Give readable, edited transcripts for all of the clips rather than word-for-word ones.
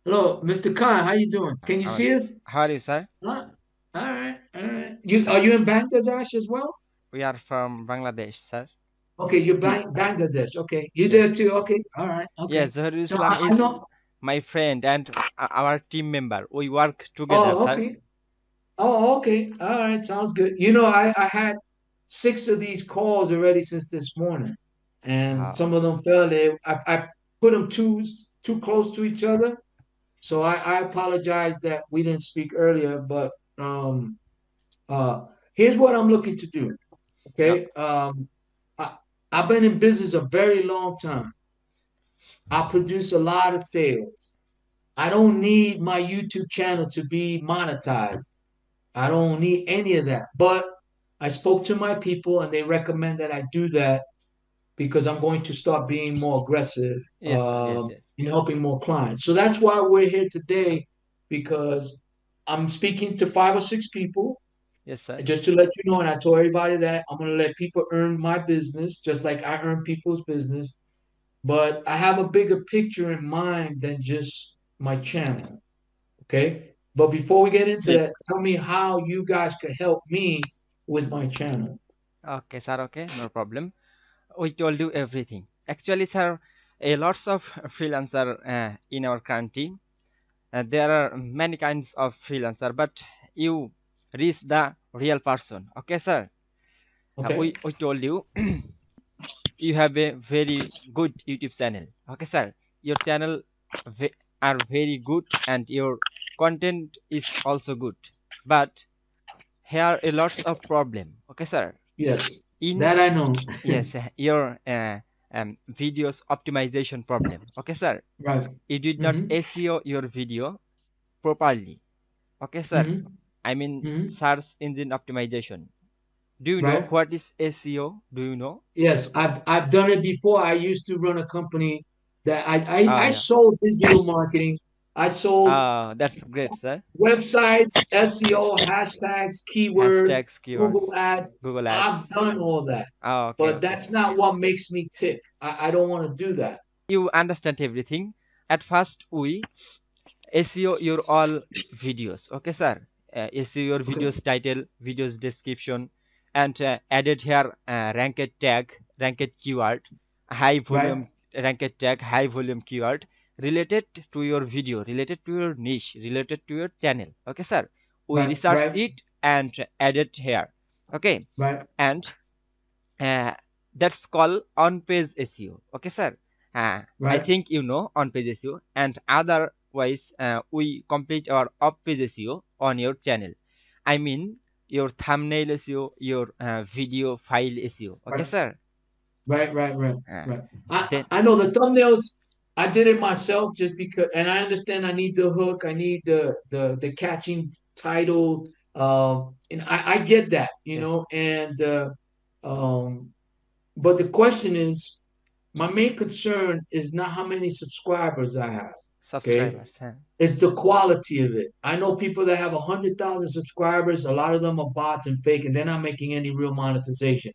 Hello, Mr. Khan. How you doing? Can you How see us? how are you, sir? Huh? All right, all right. You are you in Bangladesh as well? We are from Bangladesh, sir. Okay, you're Bangladesh. Okay, you Yes. there too? Okay, all right, okay. Yes, Zahirul So Islam I is know. my friend and our team member. We work together, Oh, sir. okay. Oh, okay. All right, sounds good. You know, I had six of these calls already since this morning, and Oh, some of them fell. I put them too close to each other, so I apologize that we didn't speak earlier. But uh, here's what I'm looking to do. oh, Okay. I, I've been in business a very long time. I produce a lot of sales. I don't need my YouTube channel to be monetized. I don't need any of that. But I spoke to my people and they recommend that I do that because I'm going to start being more aggressive yes, sir. Yes, yes. in helping more clients. So that's why we're here today because I'm speaking to five or six people Yes, sir. just to let you know, and I told everybody that I'm going to let people earn my business just like I earn people's business. But I have a bigger picture in mind than just my channel. Okay. But before we get into that, tell me how you guys could help me with my channel. Okay, sir. Okay, no problem. We told you everything. Actually, sir, a lots of freelancer in our country. There are many kinds of freelancer, but you reach the real person. Okay, sir. Okay. We told you you have a very good YouTube channel. Okay, sir. Your channel are very good and your content is also good. But here are lots of problem. Okay, sir. Yes. In That I know. yes, your videos optimization problem. Okay, sir. Right. You did not Mm-hmm. SEO your video properly. Okay, sir. Mm-hmm. I mean Mm-hmm. search engine optimization. Do you know Right. what is SEO? Do you know? Yes. I've done it before. I used to run a company that Oh I yeah. sold digital marketing. I sold That's great, sir. websites, SEO, hashtags, keywords, Hashtags, keywords, Google Ads. Google I've Ads. done all that, Oh, okay, but okay. that's not what makes me tick. I don't want to do that. You understand everything. At first, we SEO your all videos. Okay, sir. SEO your Okay. videos title, videos description, and added here ranked tag, ranked keyword, high Right. volume ranked tag, high volume keyword related to your video, related to your niche, related to your channel. Okay, sir. We Right. research Right. it and added here. Okay, Right. and uh, that's called on page SEO. Okay, sir. I Right. think you know on page SEO, and otherwise we complete our off page SEO on your channel. I mean your thumbnail SEO, your video file SEO. Okay, Right. sir. Right. Right. Right. Uh, Right. then I know the thumbnails. I did it myself just because, and I understand I need the hook. I need the catching title. And I get that, yes, and um, but the question is, my main concern is not how many subscribers I have. Okay. subscribers. Huh? It's the quality of it. I know people that have 100,000 subscribers. A lot of them are bots and fake, and they're not making any real monetization.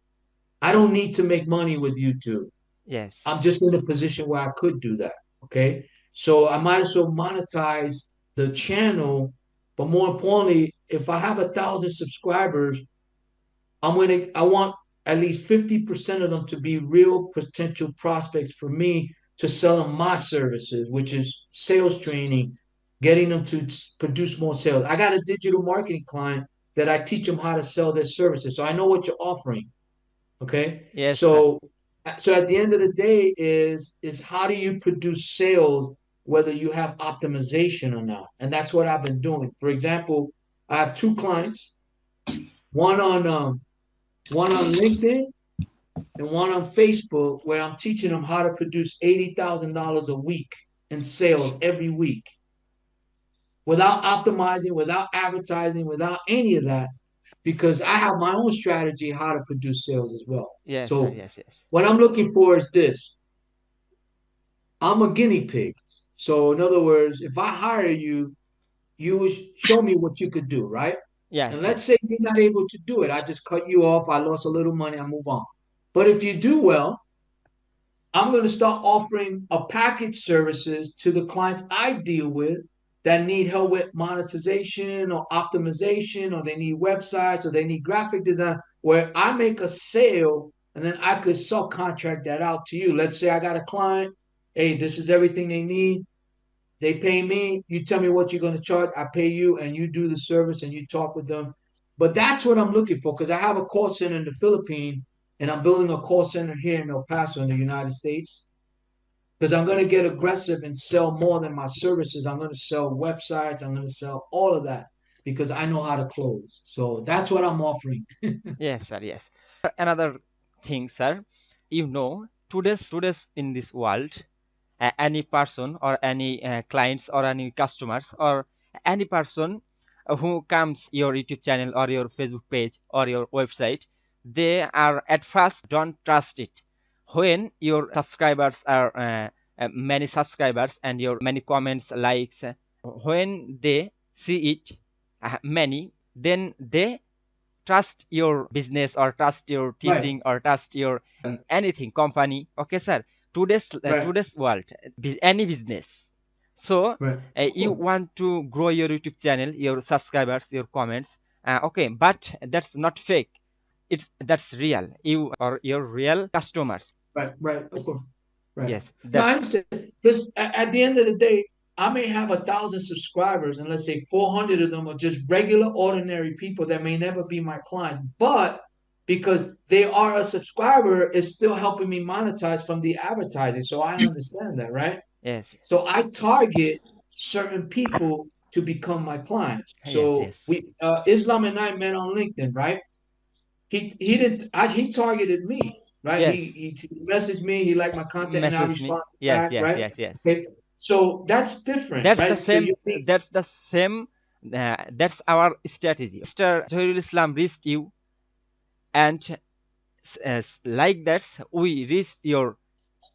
I don't need to make money with YouTube. I'm Yes, just in a position where I could do that. Okay. So I might as well monetize the channel. But more importantly, if I have 1,000 subscribers, I want at least 50% of them to be real potential prospects for me to sell them my services, which is sales training, getting them to produce more sales. I got a digital marketing client that I teach them how to sell their services. So I know what you're offering. Okay. yes, sir. So at the end of the day is how do you produce sales whether you have optimization or not? And that's what I've been doing. For example, I have two clients, one on um, one on LinkedIn and one on Facebook, where I'm teaching them how to produce $80,000 a week in sales every week without optimizing, without advertising, without any of that, because I have my own strategy how to produce sales as well. Yes, sir. So Yes, yes. what I'm looking for is this. I'm a guinea pig. So in other words, if I hire you, you would show me what you could do, right? And Yes, let's yes. say you're not able to do it. I just cut you off. I lost a little money. I move on. But if you do well, I'm going to start offering a package services to the clients I deal with that need help with monetization or optimization, or they need websites, or they need graphic design, where I make a sale and then I could subcontract that out to you. Let's say I got a client, hey, this is everything they need. They pay me, you tell me what you're going to charge, I pay you, and you do the service and you talk with them. But that's what I'm looking for, because I have a call center in the Philippines and I'm building a call center here in El Paso in the United States, because I'm going to get aggressive and sell more than my services. I'm going to sell websites. I'm going to sell all of that because I know how to close. So that's what I'm offering. Yes, sir. Yes. Another thing, sir, today's in this world, any person or any clients or any customers or any person who comes your YouTube channel or your Facebook page or your website, they are at first don't trust it. When your subscribers are many subscribers and your many comments, likes, when they see it many, then they trust your business or trust your Right, teaching or trust your anything company. Okay, sir. right, Today's world, any business. So right. Of you course. want to grow your YouTube channel, your subscribers, your comments. Okay, but that's not fake. That's real. You or your real customers. Right, right. Of course. Right. Yes, No, I that's understand. Because at the end of the day, I may have 1,000 subscribers, and let's say 400 of them are just regular, ordinary people that may never be my client. But because they are a subscriber, it's still helping me monetize from the advertising. So I understand that, right? yes, So I target certain people to become my clients. yes, So yes. we Islam and I met on LinkedIn, right? He targeted me, right? Yes, He messaged me, he liked my content, and I message me. responded Yes, back, yes, right? yes, yes. Okay, so that's different, That's the right? Because same. you think, That's the same. That's our strategy. Mr. Zahirul Islam reached you, and like that, we reach your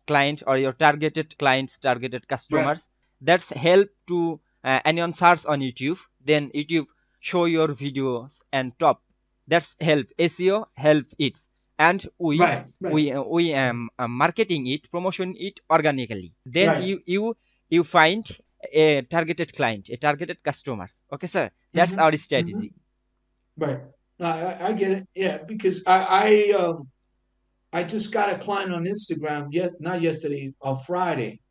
client or your targeted clients, targeted right, customers. That's help to anyone search on YouTube. Then YouTube show your videos and top. That's help SEO help it, and right, right, we marketing it, promotion it organically. Then right. you find a targeted client, a targeted customers. Okay, sir. That's Hmm. our Hmm. strategy. Right. I get it. Yeah, because I just got a client on Instagram, yet not yesterday, on Friday.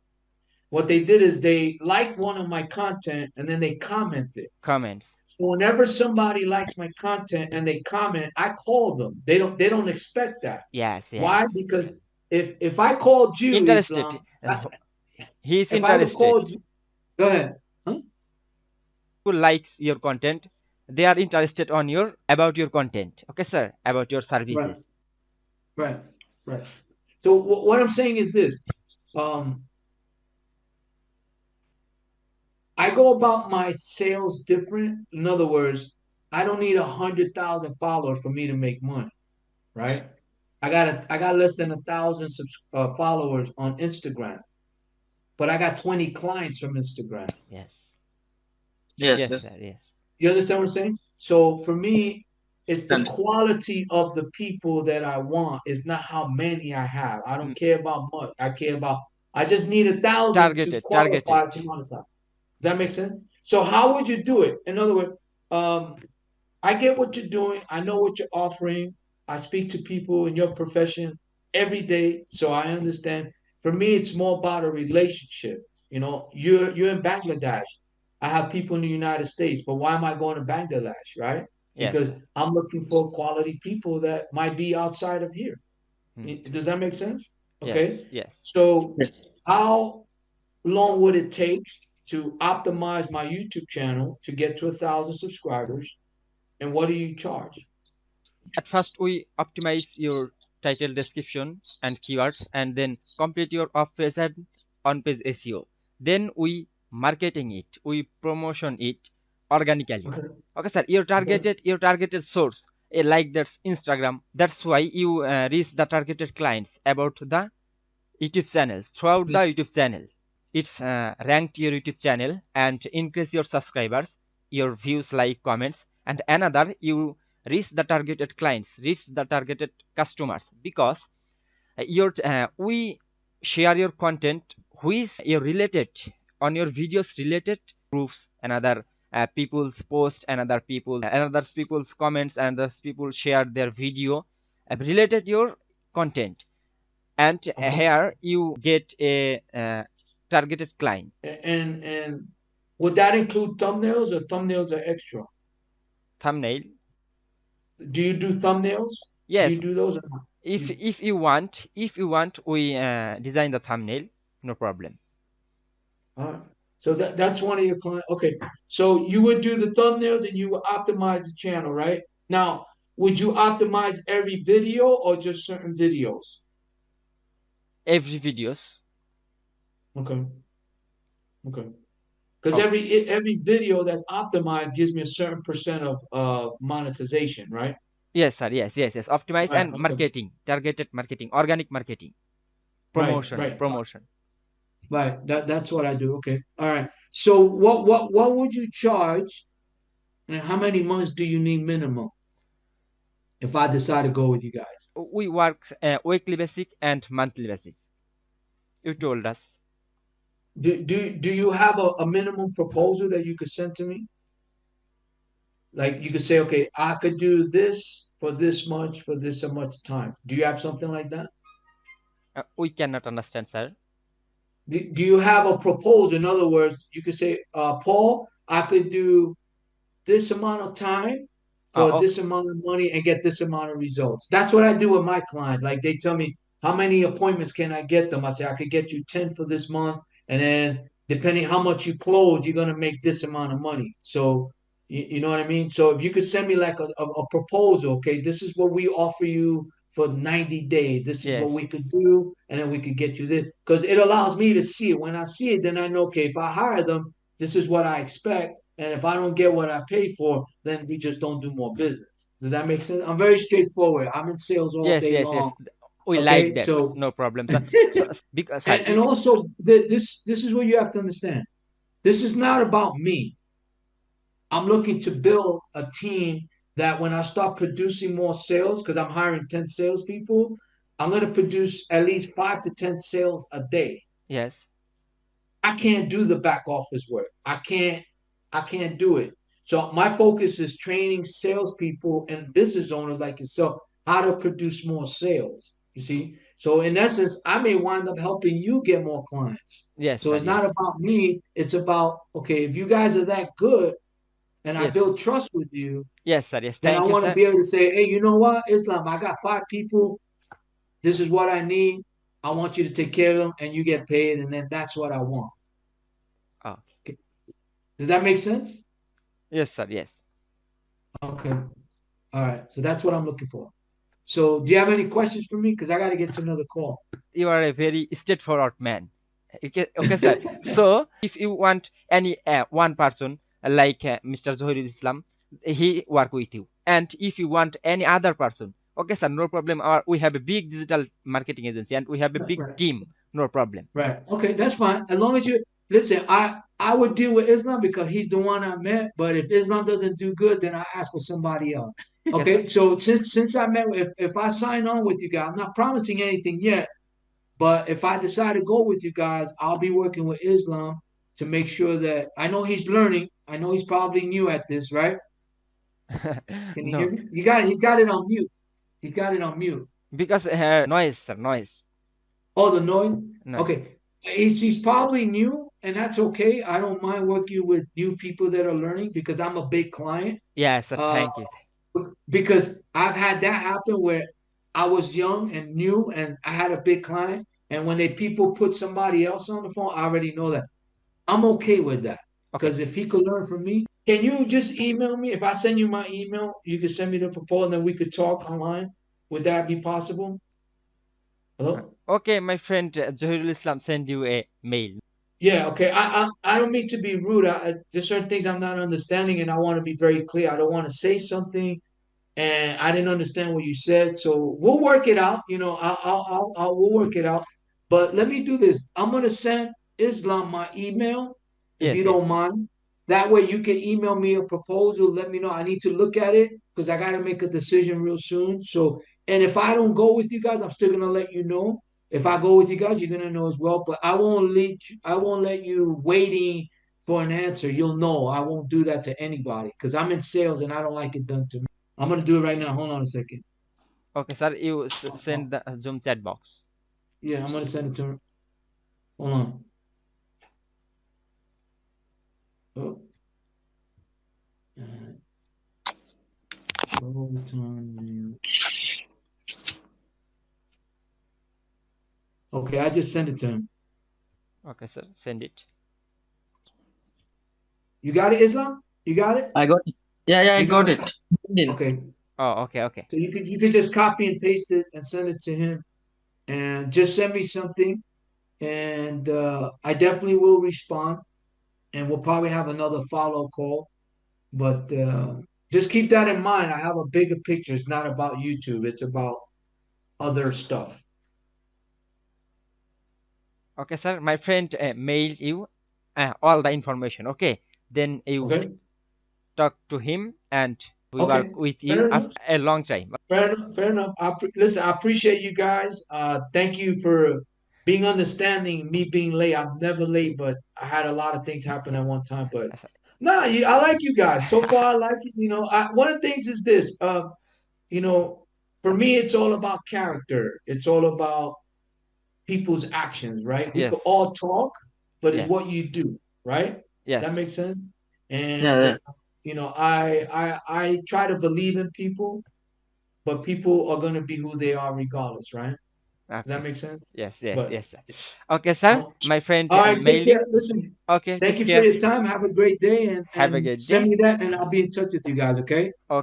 What they did is they liked one of my content and then they commented. Comments. So whenever somebody likes my content and they comment, I call them. They don't expect that. Yes, Why? yes. Because if I called you, Islam, Interested. He is if I would interested. called you, go ahead. Huh? Who likes your content, they are interested on your about your content. Okay, sir, about your Right, services. right, right. So what I'm saying is this. Um, I go about my sales different. In other words, I don't need 100,000 followers for me to make money, right? I got less than 1,000 followers on Instagram, but I got 20 clients from Instagram. Yes, Yes, yes, sir, yes. yes. You understand what I'm saying? So for me, it's the And quality of the people that I want. It's not how many I have. I Mm, don't care about much. I just need 1,000 to targeted. qualify to monetize. Does that make sense? So how would you do it? In other words, um, I get what you're doing. I know what you're offering. I speak to people in your profession every day, so I understand. For me, it's more about a relationship. You're in Bangladesh. I have people in the United States, but why am I going to Bangladesh, right? Yes, Because sir. I'm looking for quality people that might be outside of here. Mm, Does that make sense? Okay. yes, yes. So, yes. how long would it take to optimize my YouTube channel to get to 1,000 subscribers? And what do you charge? At first we optimize your title, description and keywords, and then complete your off page and on page SEO. Then we marketing it, we promotion it organically. Okay. Okay, sir. Okay. Your targeted source, like that's Instagram. That's why you reach the targeted clients about the YouTube channels throughout the Yes. YouTube channel. It's ranked your YouTube channel and increase your subscribers, your views, like, comments, and another you reach the targeted clients, reach the targeted customers, because your we share your content which you related on your videos related proofs another people's post another people's comments and others people share their video related your content, and Uh-huh. here you get a targeted client. And would that include thumbnails, or thumbnails are extra? Thumbnail, Do you do thumbnails? Do you yes. do those or not? Mm. If you want we design the thumbnail, no problem. All right. So that's one of your clients. Okay. So you would do the thumbnails and you would optimize the channel, right? Now, would you optimize every video or just certain videos? Every videos. Okay. Okay. Because Okay. every video that's optimized gives me a certain percent of monetization, right? Yes, sir. Yes. Optimize Right. and Okay. marketing, targeted marketing, organic marketing, Right. promotion, Right. promotion. Right. That's what I do. Okay. All right. So what would you charge, and how many months do you need minimum if I decide to go with you guys? We work weekly basic and monthly basis. You told us. Do you have a minimum proposal that you could send to me? Like you could say, okay, I could do this for this much for this so much time. Do you have something like that? We cannot understand, sir. Do you have a proposal? In other words, you could say, Paul, I could do this amount of time for Oh, this amount of money and get this amount of results. That's what I do with my clients. Like they tell me, how many appointments can I get them? I say, I could get you 10 for this month. And then depending how much you close, you're going to make this amount of money. So, you know what I mean? So if you could send me like a proposal, okay, this is what we offer you for 90 days. This is what yes, we could do. And then we could get you this. Because it allows me to see it. When I see it, then I know, okay, if I hire them, this is what I expect. And if I don't get what I pay for, then we just don't do more business. Does that make sense? I'm very straightforward. I'm in sales all yes, day yes, yes. long. We like Okay, that. so No problem, sir. So, because sir, and also this is what you have to understand. This is not about me. I'm looking to build a team that when I start producing more sales, because I'm hiring 10 salespeople, I'm going to produce at least 5 to 10 sales a day. yes, I can't do the back office work. I can't do it. So my focus is training salespeople and business owners like yourself how to produce more sales. You see? So in essence, I may wind up helping you get more clients. yes, So sir. it's Yes, not about me. It's about, okay, if you guys are that good and I yes, build trust with you, yes, sir. Yes. then I Thank you, want to sir. be able to say, hey, you know what, Islam, I got 5 people. This is what I need. I want you to take care of them and you get paid. And then that's what I want. Oh, Okay. Does that make sense? yes, sir. Yes. Okay. All right. So that's what I'm looking for. So do you have any questions for me? Because I got to get to another call. You are a very straightforward man. Okay, okay, sir. So, if you want any one person like Mr. Zohirul Islam, he work with you. And if you want any other person, okay, sir, no problem. We have a big digital marketing agency and we have a big Right. team. No problem. Right. Okay, that's fine. As long as you listen, I would deal with Islam because he's the one I met. But if Islam doesn't do good, then I ask for somebody else. Yes, sir. Okay. So since I met, if I sign on with you guys, I'm not promising anything yet. But if I decide to go with you guys, I'll be working with Islam to make sure that I know he's learning. I know he's probably new at this, right? Can you hear No, me? You got it. He's got it on mute. He's got it on mute. because noise, sir, noise, Oh, the noise. noise. Okay. He's probably new, and that's okay. I don't mind working with new people that are learning because I'm a big client. Yes, sir. Uh, Thank you. because I've had that happen where I was young and new, and I had a big client, and when they people put somebody else on the phone, I already know that. I'm okay with that Okay. because if he could learn from me, can you just email me? If I send you my email, you can send me the proposal, and then we could talk online. Would that be possible? Hello? Okay, my friend Zohirul Islam send you a mail. Yeah, okay. I don't mean to be rude. There's certain things I'm not understanding, and I want to be very clear. I don't want to say something, and I didn't understand what you said. So we'll work it out. We'll work it out. But let me do this. I'm gonna send Islam my email, if you Yes, yes. don't mind. That way you can email me a proposal. Let me know. I need to look at it because I gotta make a decision real soon. So, and if I don't go with you guys, I'm still gonna let you know. if I go with you guys, you're gonna know as well. But I won't let you waiting for an answer. You'll know. I won't do that to anybody because I'm in sales and I don't like it done to me. I'm gonna do it right now. Hold on a second. Okay, sir. You send the Zoom chat box. Yeah, I'm gonna send it to her. Hold on. Oh. Okay, I just sent it to him. Okay, sir. Send it. You got it, Islam? You got it? I got it. Yeah, I You got got it? it. Okay. Oh, okay. So you could just copy and paste it and send it to him and just send me something and I definitely will respond and we'll probably have another follow call. But just keep that in mind. I have a bigger picture. It's not about YouTube. It's about other stuff. Okay, sir. My friend mailed you all the information. Okay. Then you Okay? talk to him and we Okay. work with Fair you enough. after a long time. Fair enough. Fair enough. Listen, I appreciate you guys. Thank you for being understanding. Me being late. I'm never late, but I had a lot of things happen at one time. But no, I like you guys. So far, I like it. One of the things is this. You know, for me, it's all about character. It's all about people's actions, right? We Yes. could all talk, but it's Yes. what you do, right? That Yes. makes sense. And Yeah. I try to believe in people, but people are going to be who they are regardless, right? Does that Okay. make sense? Yes, But sir. Okay, sir. all My friend right, take mailed care. you. Listen, Okay, thank take you for care. your time. Have a great day, Have a and good send day. me that, and I'll be in touch with you guys. Okay. Okay.